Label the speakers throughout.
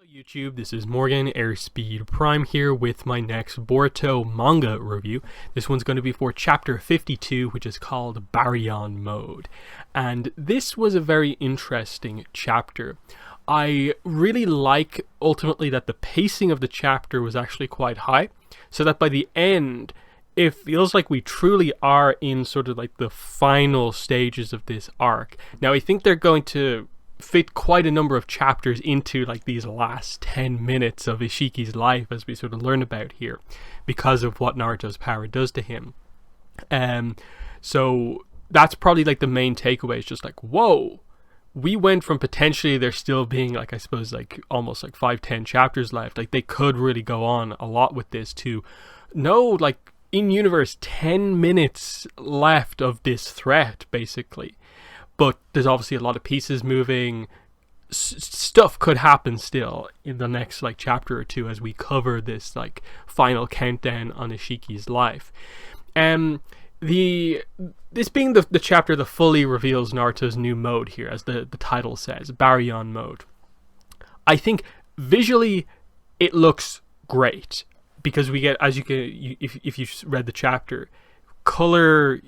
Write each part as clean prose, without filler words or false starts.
Speaker 1: YouTube, this is Morgan Airspeed Prime here with my next Boruto manga review. This one's going to be for chapter 52, which is called Baryon Mode. And this was a very interesting chapter. I really like ultimately that the pacing of the chapter was actually quite high, so that by the end it feels like we truly are in sort of like the final stages of this arc. Now I think they're going to fit quite a number of chapters into like these last 10 minutes of Ishiki's life as we sort of learn about here because of what Naruto's power does to him. So that's probably like the main takeaway, is just like, whoa, we went from potentially there still being like, I suppose like almost like 5-10 chapters left, like they could really go on a lot with this, to no, like in universe 10 minutes left of this threat basically. But there's obviously a lot of pieces moving. Stuff could happen still in the next like chapter or two as we cover this like final countdown on Ishiki's life. This being the chapter that fully reveals Naruto's new mode here, as the title says, Baryon Mode. I think visually it looks great because we get, as you can, if you read the chapter, color,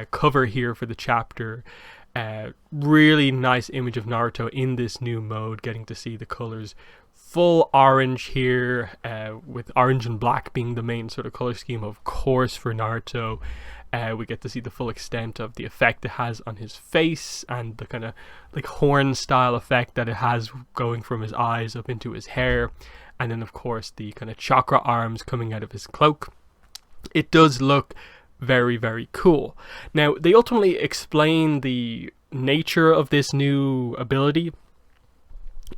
Speaker 1: cover here for the chapter. Really nice image of Naruto in this new mode, getting to see the colors full orange here, with orange and black being the main sort of color scheme, of course, for Naruto. We get to see the full extent of the effect it has on his face, and the kind of like horn style effect that it has going from his eyes up into his hair, and then of course the kind of chakra arms coming out of his cloak. It does look very, very cool. Now, they ultimately explain the nature of this new ability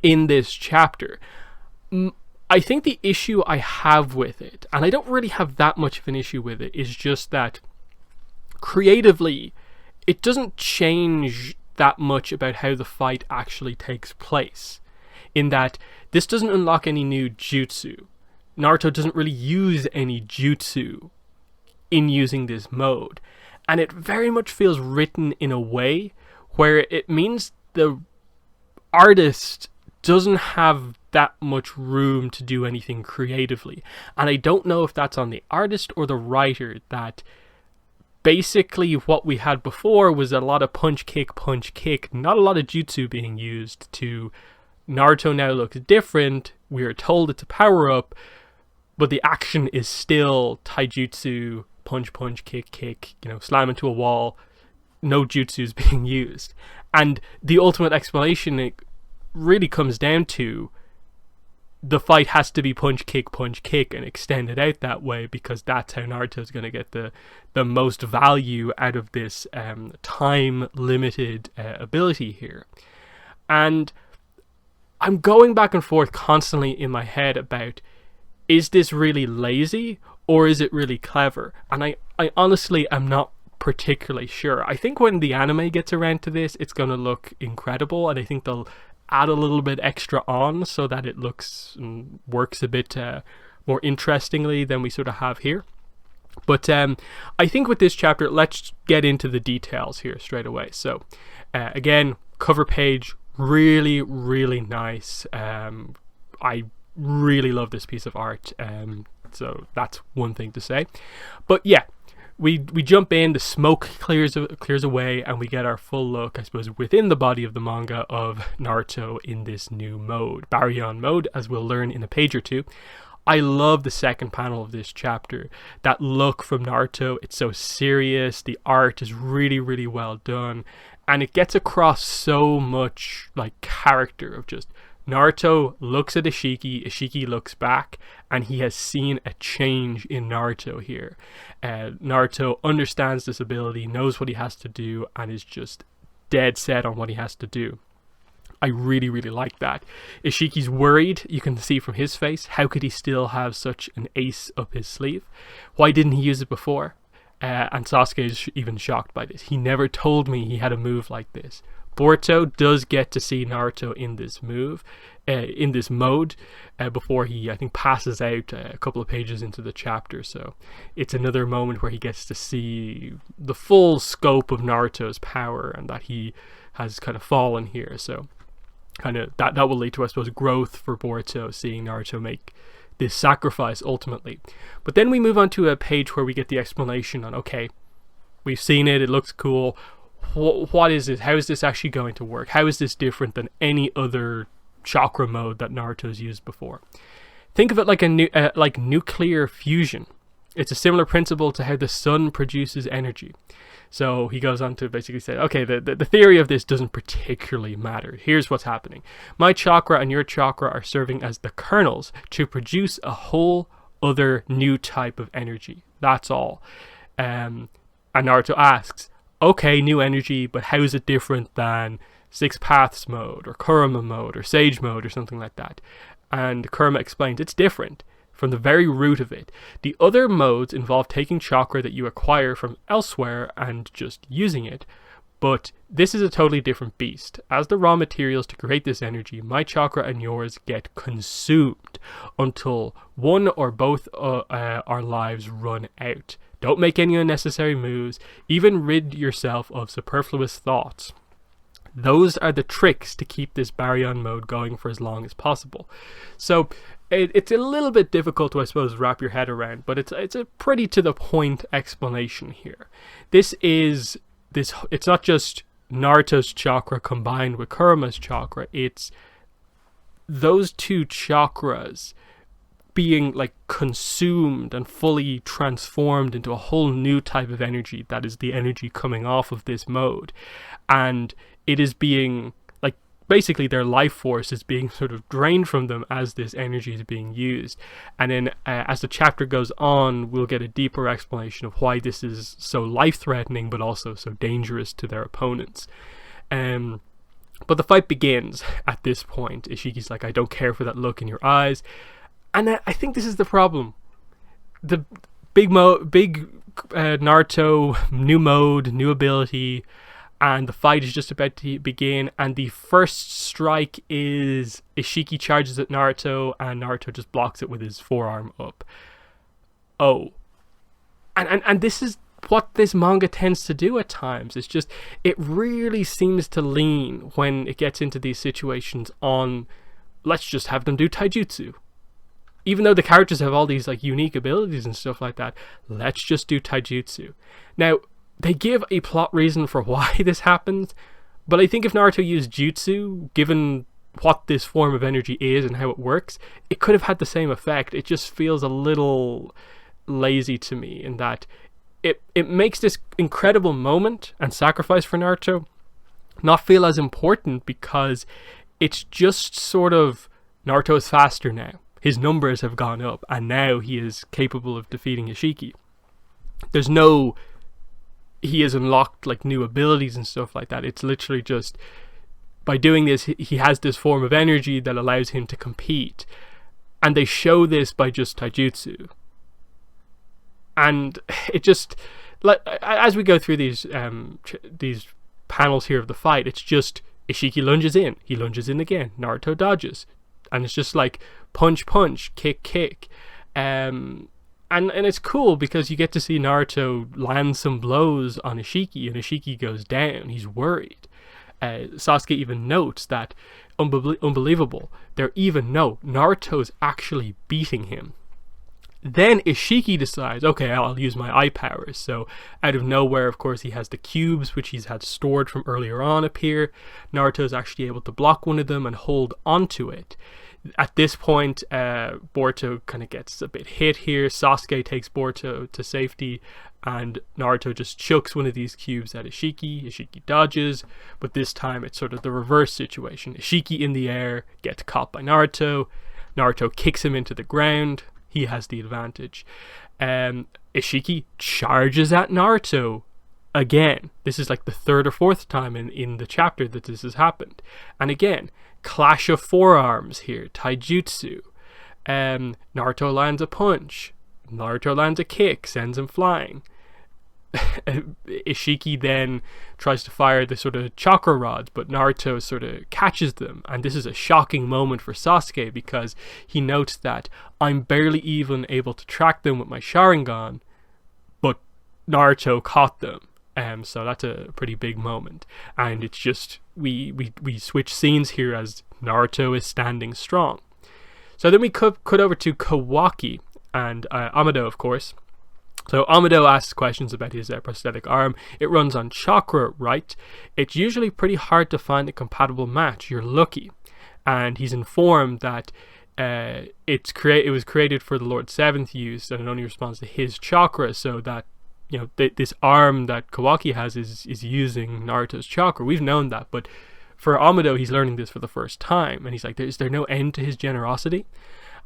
Speaker 1: in this chapter. I think the issue I have with it, and I don't really have that much of an issue with it, is just that creatively it doesn't change that much about how the fight actually takes place, in that this doesn't unlock any new jutsu. Naruto doesn't really use any jutsu in using this mode, and it very much feels written in a way where it means the artist doesn't have that much room to do anything creatively. And I don't know if that's on the artist or the writer, that basically what we had before was a lot of punch kick, not a lot of jutsu being used. To Naruto now looks different. We are told it's a power up, but the action is still taijutsu, punch, kick, slam into a wall. No jutsu is being used. And the ultimate explanation, it really comes down to the fight has to be punch, kick, and extend it out that way, because that's how Naruto's going to get the most value out of this time-limited ability here. And I'm going back and forth constantly in my head about, is this really lazy or is it really clever? And I honestly am not particularly sure. I think when the anime gets around to this, it's going to look incredible, and I think they'll add a little bit extra on so that it looks and works a bit more interestingly than we sort of have here. But I think with this chapter, let's get into the details here straight away. So again, cover page, really, really nice. I really love this piece of art, so that's one thing to say. But yeah, we jump in, the smoke clears away, and we get our full look, I suppose, within the body of the manga of Naruto in this new mode, Baryon Mode, as we'll learn in a page or two. I love the second panel of this chapter. That look from Naruto, it's so serious, the art is really, really well done, and it gets across so much like character of just Naruto looks at Ishiki looks back, and he has seen a change in Naruto here. Naruto understands this ability, knows what he has to do, and is just dead set on what he has to do. I really, really like that. Ishiki's worried, you can see from his face. How could he still have such an ace up his sleeve? Why didn't he use it before? And Sasuke is even shocked by this. He never told me he had a move like this. Boruto does get to see Naruto in this mode, before he, I think, passes out a couple of pages into the chapter. So it's another moment where he gets to see the full scope of Naruto's power, and that he has kind of fallen here. So kind of that will lead to, I suppose, growth for Boruto, seeing Naruto make this sacrifice ultimately. But then we move on to a page where we get the explanation on, okay, we've seen it, it looks cool. What is this? How is this actually going to work? How is this different than any other chakra mode that Naruto's used before? Think of it like like nuclear fusion. It's a similar principle to how the sun produces energy. So he goes on to basically say, okay, the theory of this doesn't particularly matter. Here's what's happening. My chakra and your chakra are serving as the kernels to produce a whole other new type of energy. That's all. And Naruto asks, okay, new energy, but how is it different than Six Paths mode or Kurama mode or Sage mode or something like that? And Kurama explains it's different from the very root of it. The other modes involve taking chakra that you acquire from elsewhere and just using it. But this is a totally different beast. As the raw materials to create this energy, my chakra and yours get consumed until one or both our lives run out. Don't make any unnecessary moves. Even rid yourself of superfluous thoughts. Those are the tricks to keep this Baryon mode going for as long as possible. So it's a little bit difficult to, I suppose, wrap your head around, but it's a pretty to the point explanation here. It's not just Naruto's chakra combined with Kurama's chakra. It's those two chakras being like consumed and fully transformed into a whole new type of energy that is the energy coming off of this mode. And it is being, like, basically their life force is being sort of drained from them as this energy is being used. And then as the chapter goes on, we'll get a deeper explanation of why this is so life-threatening but also so dangerous to their opponents. But the fight begins at this point. Ishiki's like, I don't care for that look in your eyes. And I think this is the problem. The big Naruto, new mode, new ability, and the fight is just about to begin, and the first strike is Ishiki charges at Naruto, and Naruto just blocks it with his forearm up. Oh. And this is what this manga tends to do at times. It's just, it really seems to lean, when it gets into these situations, on let's just have them do taijutsu. Even though the characters have all these like unique abilities and stuff like that, let's just do taijutsu. Now, they give a plot reason for why this happens, but I think if Naruto used jutsu, given what this form of energy is and how it works, it could have had the same effect. It just feels a little lazy to me in that it makes this incredible moment and sacrifice for Naruto not feel as important, because it's just sort of, Naruto is faster now. His numbers have gone up, and now he is capable of defeating Ishiki. He has unlocked like new abilities and stuff like that. It's literally just, by doing this, he has this form of energy that allows him to compete. And they show this by just taijutsu. And it just, like, as we go through these panels here of the fight, it's just Ishiki lunges in, he lunges in again, Naruto dodges, and it's just like punch, punch, kick, kick. And it's cool because you get to see Naruto land some blows on Ishiki, and Ishiki goes down. He's worried. Sasuke even notes that, unbelievable, Naruto's actually beating him. Then Ishiki decides, okay, I'll use my eye powers. So out of nowhere, of course, he has the cubes, which he's had stored from earlier on, appear. Naruto's actually able to block one of them and hold onto it. At this point, Boruto kind of gets a bit hit here. Sasuke takes Boruto to safety, and Naruto just chucks one of these cubes at Ishiki. Ishiki dodges, but this time it's sort of the reverse situation. Ishiki in the air gets caught by Naruto. Naruto kicks him into the ground. He has the advantage. Ishiki charges at Naruto again. This is like the third or fourth time in the chapter that this has happened. And again, clash of forearms here, taijutsu. Naruto lands a punch. Naruto lands a kick, sends him flying. Ishiki then tries to fire the sort of chakra rods, but Naruto sort of catches them, and this is a shocking moment for Sasuke because he notes that I'm barely even able to track them with my Sharingan, but Naruto caught them. So that's a pretty big moment, and it's just we switch scenes here as Naruto is standing strong. So then we cut over to Kawaki and Amado, of course. So Amado asks questions about his prosthetic arm. It runs on chakra, right? It's usually pretty hard to find a compatible match. You're lucky. And he's informed that it was created for the Lord Seventh use, and it only responds to his chakra, so that this arm that Kawaki has is using Naruto's chakra. We've known that, but for Amado, he's learning this for the first time, and he's like, is there no end to his generosity?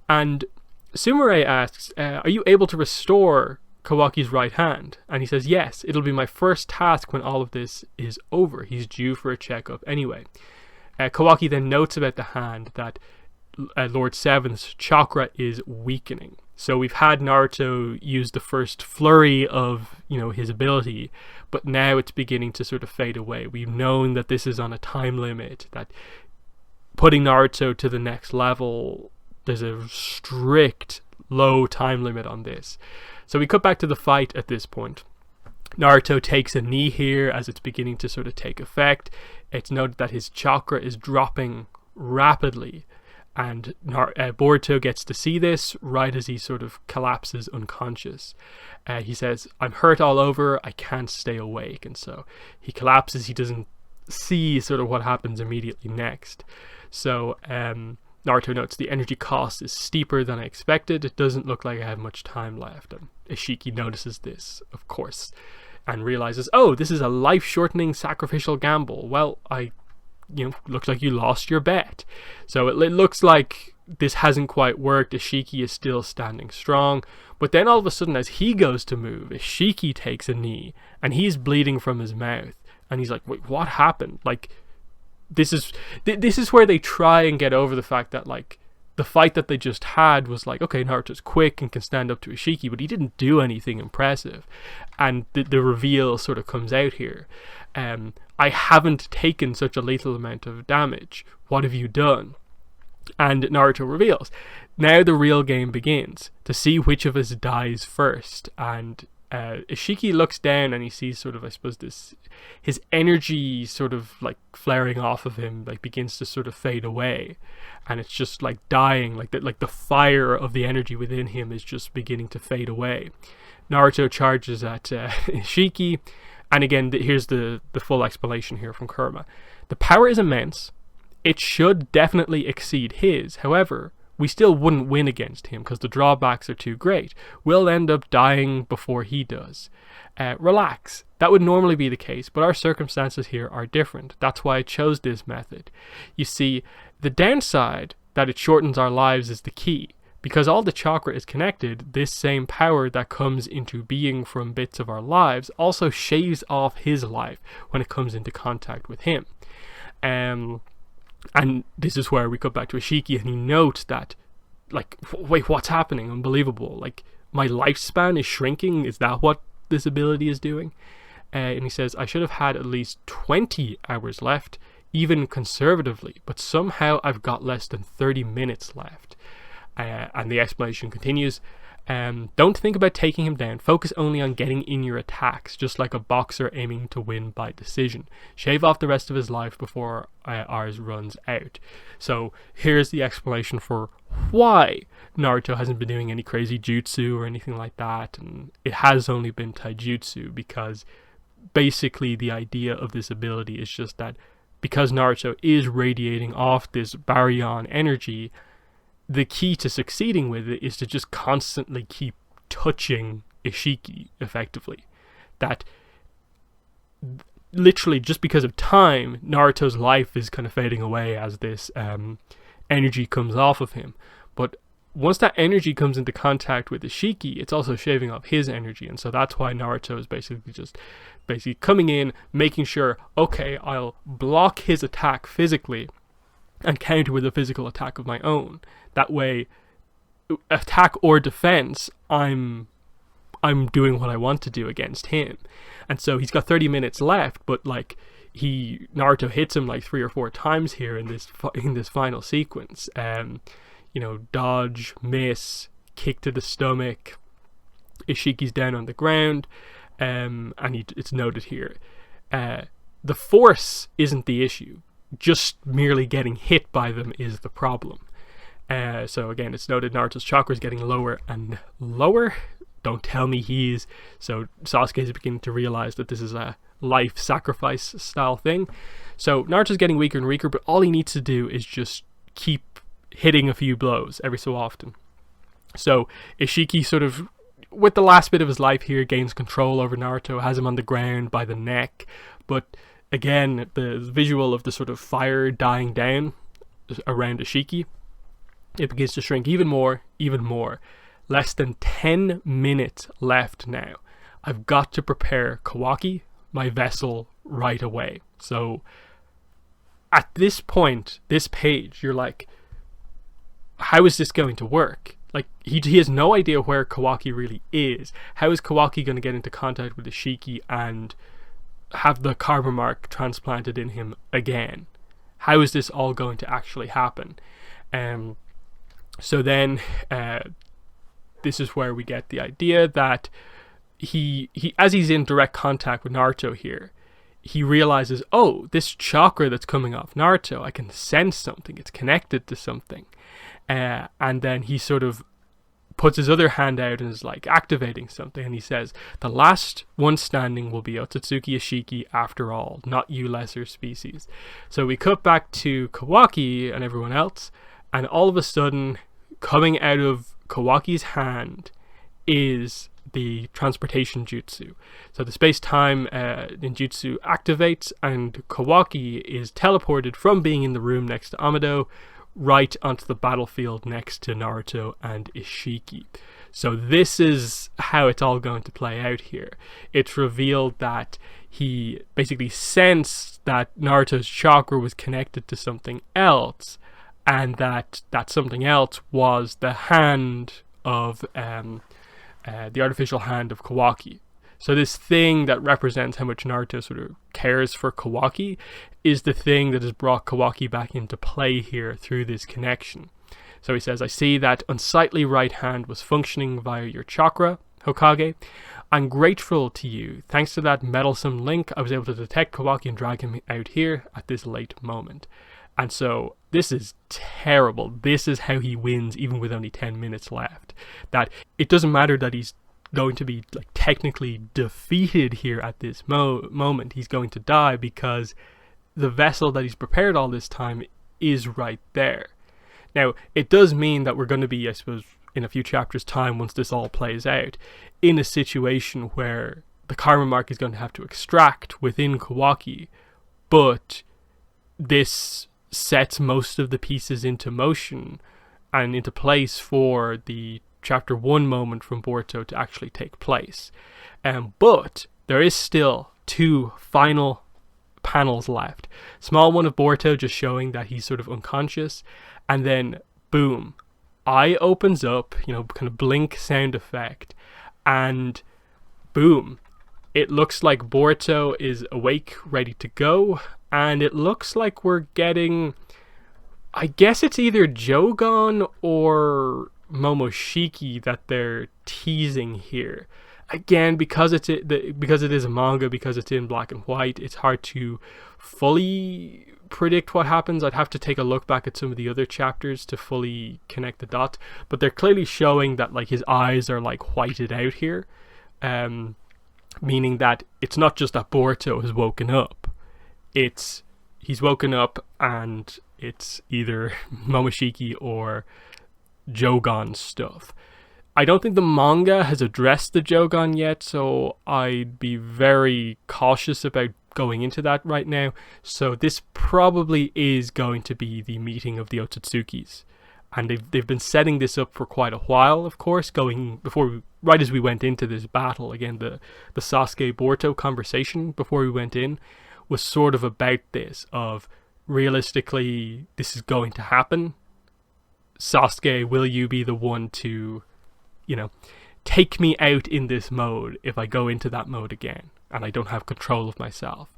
Speaker 1: And Sumire asks, are you able to restore Kawaki's right hand? And he says, yes, it'll be my first task when all of this is over. He's due for a checkup anyway. Kawaki then notes about the hand that Lord Seven's chakra is weakening. So we've had Naruto use the first flurry of his ability, but now it's beginning to sort of fade away. We've known that this is on a time limit, that putting Naruto to the next level, there's a strict low time limit on this. So we cut back to the fight at this point. Naruto takes a knee here as it's beginning to sort of take effect. It's noted that his chakra is dropping rapidly, and Boruto gets to see this right as he sort of collapses unconscious. He says, I'm hurt all over, I can't stay awake. And so he collapses. He doesn't see sort of what happens immediately next. So Naruto notes the energy cost is steeper than I expected. It doesn't look like I have much time left. And Ishiki notices this, of course, and realizes, oh, this is a life-shortening sacrificial gamble. Well, looks like you lost your bet. So it looks like this hasn't quite worked. Ishiki is still standing strong. But then all of a sudden, as he goes to move, Ishiki takes a knee, and he's bleeding from his mouth. And he's like, wait, what happened? Like, this is where they try and get over the fact that, like, the fight that they just had was like, okay, Naruto's quick and can stand up to Ishiki, but he didn't do anything impressive. And the reveal sort of comes out here. I haven't taken such a lethal amount of damage. What have you done? And Naruto reveals. Now the real game begins, to see which of us dies first. And Ishiki looks down and he sees sort of, I suppose, his energy sort of like flaring off of him, like begins to sort of fade away, and it's just like dying, like the fire of the energy within him is just beginning to fade away. Naruto charges at Ishiki, and again, here's the full explanation here from Kurama. The power is immense. It should definitely exceed his. However, we still wouldn't win against him because the drawbacks are too great. We'll end up dying before he does. Relax. That would normally be the case, but our circumstances here are different. That's why I chose this method. You see, the downside that it shortens our lives is the key. Because all the chakra is connected, this same power that comes into being from bits of our lives also shaves off his life when it comes into contact with him. And this is where we go back to Ishiki, and he notes that, like, wait, what's happening? Unbelievable. Like, my lifespan is shrinking? Is that what this ability is doing? And he says, I should have had at least 20 hours left, even conservatively, but somehow I've got less than 30 minutes left. And the explanation continues. Don't think about taking him down. Focus only on getting in your attacks, just like a boxer aiming to win by decision. Shave off the rest of his life before ours runs out. So here's the explanation for why Naruto hasn't been doing any crazy jutsu or anything like that, and it has only been taijutsu, because basically the idea of this ability is just that because Naruto is radiating off this Baryon energy, the key to succeeding with it is to just constantly keep touching Ishiki effectively. That literally, just because of time, Naruto's life is kind of fading away as this energy comes off of him. But once that energy comes into contact with Ishiki, it's also shaving off his energy. And so that's why Naruto is basically coming in, making sure, okay, I'll block his attack physically and counter with a physical attack of my own. That way, attack or defense, I'm doing what I want to do against him. And so he's got 30 minutes left, but like Naruto hits him like 3 or 4 times here in this final sequence. Dodge, miss, kick to the stomach. Ishiki's down on the ground. it's noted here. The force isn't the issue. Just merely getting hit by them is the problem. So again, it's noted Naruto's chakra is getting lower and lower. Don't tell me he's... So Sasuke is beginning to realize that this is a life sacrifice style thing. So Naruto's getting weaker and weaker, but all he needs to do is just keep hitting a few blows every so often. So Ishiki sort of, with the last bit of his life here, gains control over Naruto, has him on the ground by the neck. But again, the visual of the sort of fire dying down around Ishiki, it begins to shrink even more, even more. Less than 10 minutes left now. I've got to prepare Kawaki, my vessel, right away. So at this point, this page, you're like, how is this going to work? Like, he has no idea where Kawaki really is. How is Kawaki going to get into contact with Ishiki and have the karma mark transplanted in him again? How is this all going to actually happen? So then, this is where we get the idea that he as he's in direct contact with Naruto here, he realizes, oh, this chakra that's coming off Naruto, I can sense something. It's connected to something. And then he sort of puts his other hand out and is like activating something. And he says, the last one standing will be Otsutsuki Ishiki after all, not you lesser species. So we cut back to Kawaki and everyone else. And all of a sudden, coming out of Kawaki's hand is the transportation jutsu. So the space-time ninjutsu activates, and Kawaki is teleported from being in the room next to Amado right onto the battlefield next to Naruto and Ishiki. So this is how it's all going to play out here. It's revealed that he basically sensed that Naruto's chakra was connected to something else, and that something else was the hand of the artificial hand of Kawaki. So this thing that represents how much Naruto sort of cares for Kawaki is the thing that has brought Kawaki back into play here through this connection. So he says, I see that unsightly right hand was functioning via your chakra, Hokage. I'm grateful to you. Thanks to that meddlesome link, I was able to detect Kawaki and drag him out here at this late moment. And so this is terrible. This is how he wins even with only 10 minutes left. That it doesn't matter that he's going to be like technically defeated here at this moment. He's going to die because the vessel that he's prepared all this time is right there. Now, it does mean that we're going to be, I suppose, in a few chapters' time, once this all plays out, in a situation where the karma mark is going to have to extract within Kawaki, but this sets most of the pieces into motion and into place for the chapter 1 moment from Boruto to actually take place. But there is still 2 final panels left. Small one of Boruto just showing that he's sort of unconscious, and then boom, eye opens up, kind of blink sound effect, and boom, it looks like Boruto is awake, ready to go, and it looks like we're getting, I guess it's either Jogon or Momoshiki that they're teasing here. Again, because it is a manga, because it's in black and white, it's hard to fully predict what happens. I'd have to take a look back at some of the other chapters to fully connect the dots, but they're clearly showing that like his eyes are like whited out here, meaning that it's not just that Boruto has woken up, he's woken up and it's either Momoshiki or Jogon stuff. I don't think the manga has addressed the Jogon yet, so I'd be very cautious about going into that right now. So this probably is going to be the meeting of the Otsutsukis, and they've been setting this up for quite a while, of course, right as we went into this battle. Again, the Sasuke Boruto conversation before we went in was sort of about this, of realistically this is going to happen. Sasuke, will you be the one to, take me out in this mode if I go into that mode again and I don't have control of myself?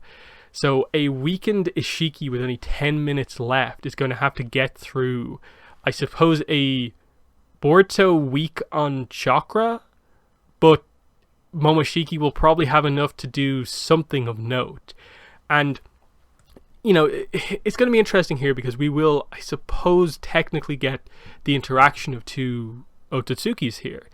Speaker 1: So a weakened Ishiki with only 10 minutes left is going to have to get through, I suppose, a Boruto weak on chakra, but Momoshiki will probably have enough to do something of note. And, you know, it's going to be interesting here because we will, I suppose, technically get the interaction of two Ototsukis here.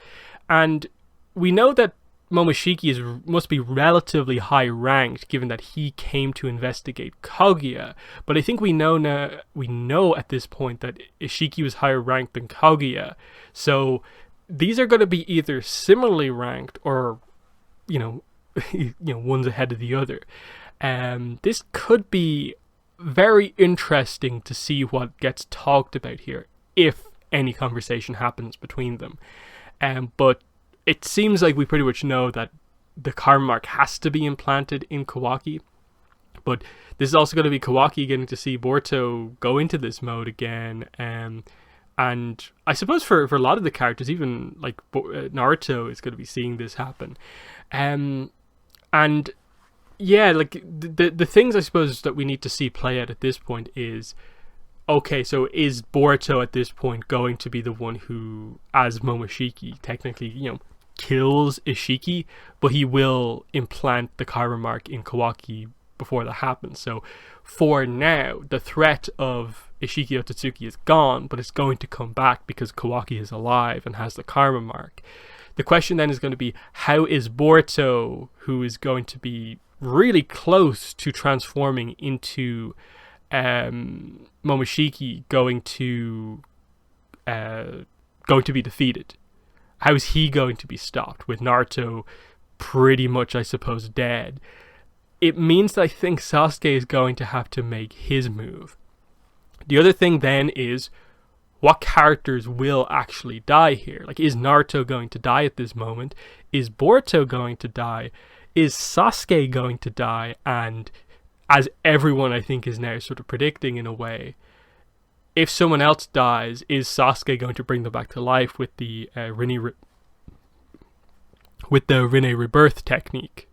Speaker 1: And we know that Momoshiki must be relatively high ranked, given that he came to investigate Kaguya. But I think we know at this point that Ishiki was higher ranked than Kaguya. So these are going to be either similarly ranked or, one's ahead of the other. This could be very interesting to see what gets talked about here, if any conversation happens between them. But it seems like we pretty much know that the karma mark has to be implanted in Kawaki. But this is also going to be Kawaki getting to see Boruto go into this mode again. And I suppose for a lot of the characters, even like Naruto is going to be seeing this happen. And yeah, like the things I suppose that we need to see play out at this point is, okay, so is Boruto at this point going to be the one who, as Momoshiki, technically, kills Ishiki, but he will implant the karma mark in Kawaki before that happens. So for now, the threat of Ishiki Otsutsuki is gone, but it's going to come back because Kawaki is alive and has the karma mark. The question then is going to be, how is Boruto, who is going to be really close to transforming into Momoshiki, going to be defeated? How is he going to be stopped with Naruto pretty much, I suppose, dead? It means that I think Sasuke is going to have to make his move. The other thing then is, what characters will actually die here? Like, is Naruto going to die at this moment? Is Boruto going to die? Is Sasuke going to die? And as everyone I think is now sort of predicting in a way, if someone else dies, is Sasuke going to bring them back to life with the Rinne rebirth technique?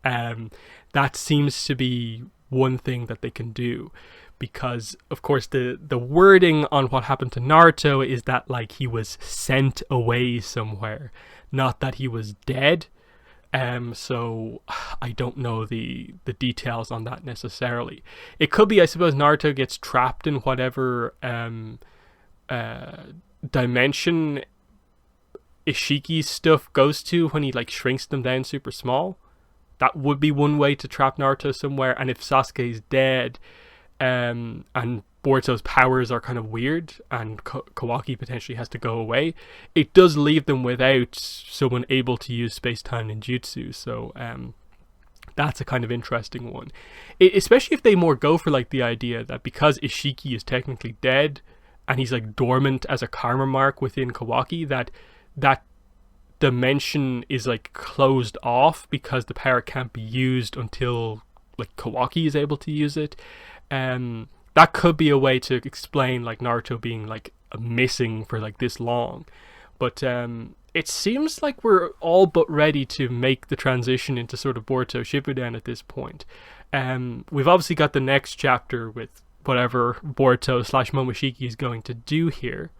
Speaker 1: That seems to be one thing that they can do, because of course the wording on what happened to Naruto is that like he was sent away somewhere, not that he was dead. So I don't know the details on that necessarily. It could be, I suppose, Naruto gets trapped in whatever dimension Ishiki's stuff goes to when he like shrinks them down super small. That would be one way to trap Naruto somewhere. And if Sasuke's dead, and Boruto's powers are kind of weird, and Kawaki potentially has to go away, it does leave them without someone able to use space-time ninjutsu. So that's a kind of interesting one, especially if they more go for like the idea that because Ishiki is technically dead and he's like dormant as a karma mark within Kawaki, that dimension is like closed off because the power can't be used until like Kawaki is able to use it. That could be a way to explain like Naruto being like missing for like this long. But it seems like we're all but ready to make the transition into sort of Boruto Shippuden at this point. We've obviously got the next chapter with whatever Boruto / Momoshiki is going to do here,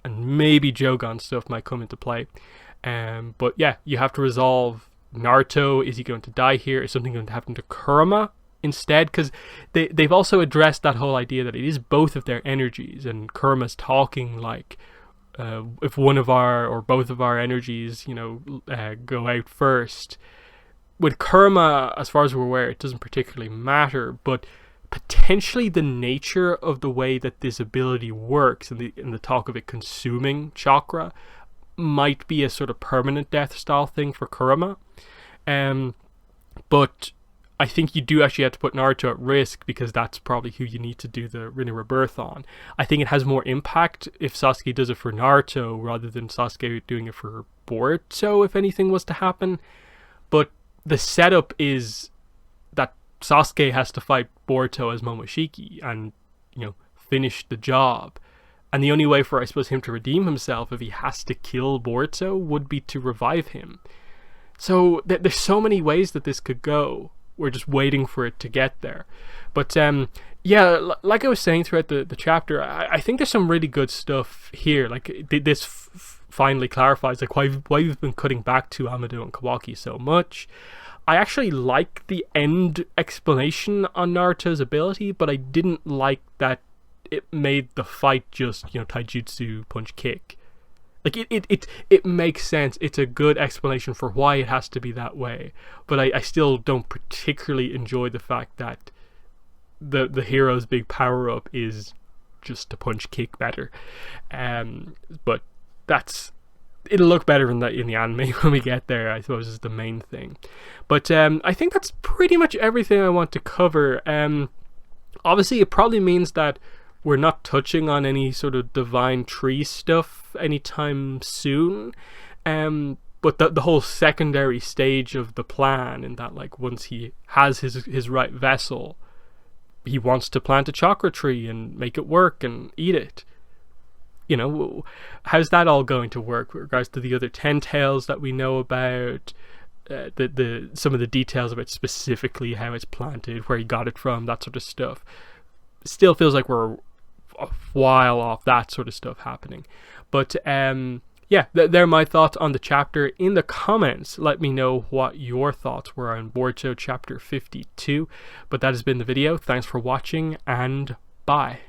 Speaker 1: and maybe Jogon stuff might come into play. But yeah, you have to resolve Naruto. Is he going to die here? Is something going to happen to Kurama instead? Because they've also addressed that whole idea that it is both of their energies, and Kurama's talking like if one of our or both of our energies go out first. With Kurama, as far as we're aware, it doesn't particularly matter, but potentially the nature of the way that this ability works and the talk of it consuming chakra might be a sort of permanent death style thing for Kurama. But I think you do actually have to put Naruto at risk, because that's probably who you need to do the Rinne rebirth on. I think it has more impact if Sasuke does it for Naruto rather than Sasuke doing it for Boruto, if anything was to happen. But the setup is that Sasuke has to fight Boruto as Momoshiki and, finish the job. And the only way for, I suppose, him to redeem himself if he has to kill Boruto would be to revive him. So there's so many ways that this could go. We're just waiting for it to get there. But yeah, like I was saying throughout the chapter, I think there's some really good stuff here. Like this finally clarifies like why we've been cutting back to Amado and Kawaki so much. I actually like the end explanation on Naruto's ability, but I didn't like that it made the fight just, taijutsu, punch, kick. Like, it makes sense. It's a good explanation for why it has to be that way. But I still don't particularly enjoy the fact that the hero's big power-up is just to punch, kick better. But it'll look better in the anime when we get there, I suppose, is the main thing. But I think that's pretty much everything I want to cover. Obviously, it probably means that we're not touching on any sort of divine tree stuff anytime soon. But the whole secondary stage of the plan, in that, like, once he has his right vessel, he wants to plant a chakra tree and make it work and eat it. How's that all going to work with regards to the other 10 tales that we know about? Some of the details about specifically how it's planted, where he got it from, that sort of stuff. Still feels like we're a while off that sort of stuff happening. But they're my thoughts on the chapter. In the comments, let me know what your thoughts were on Boruto chapter 52. But that has been the video. Thanks for watching, and bye.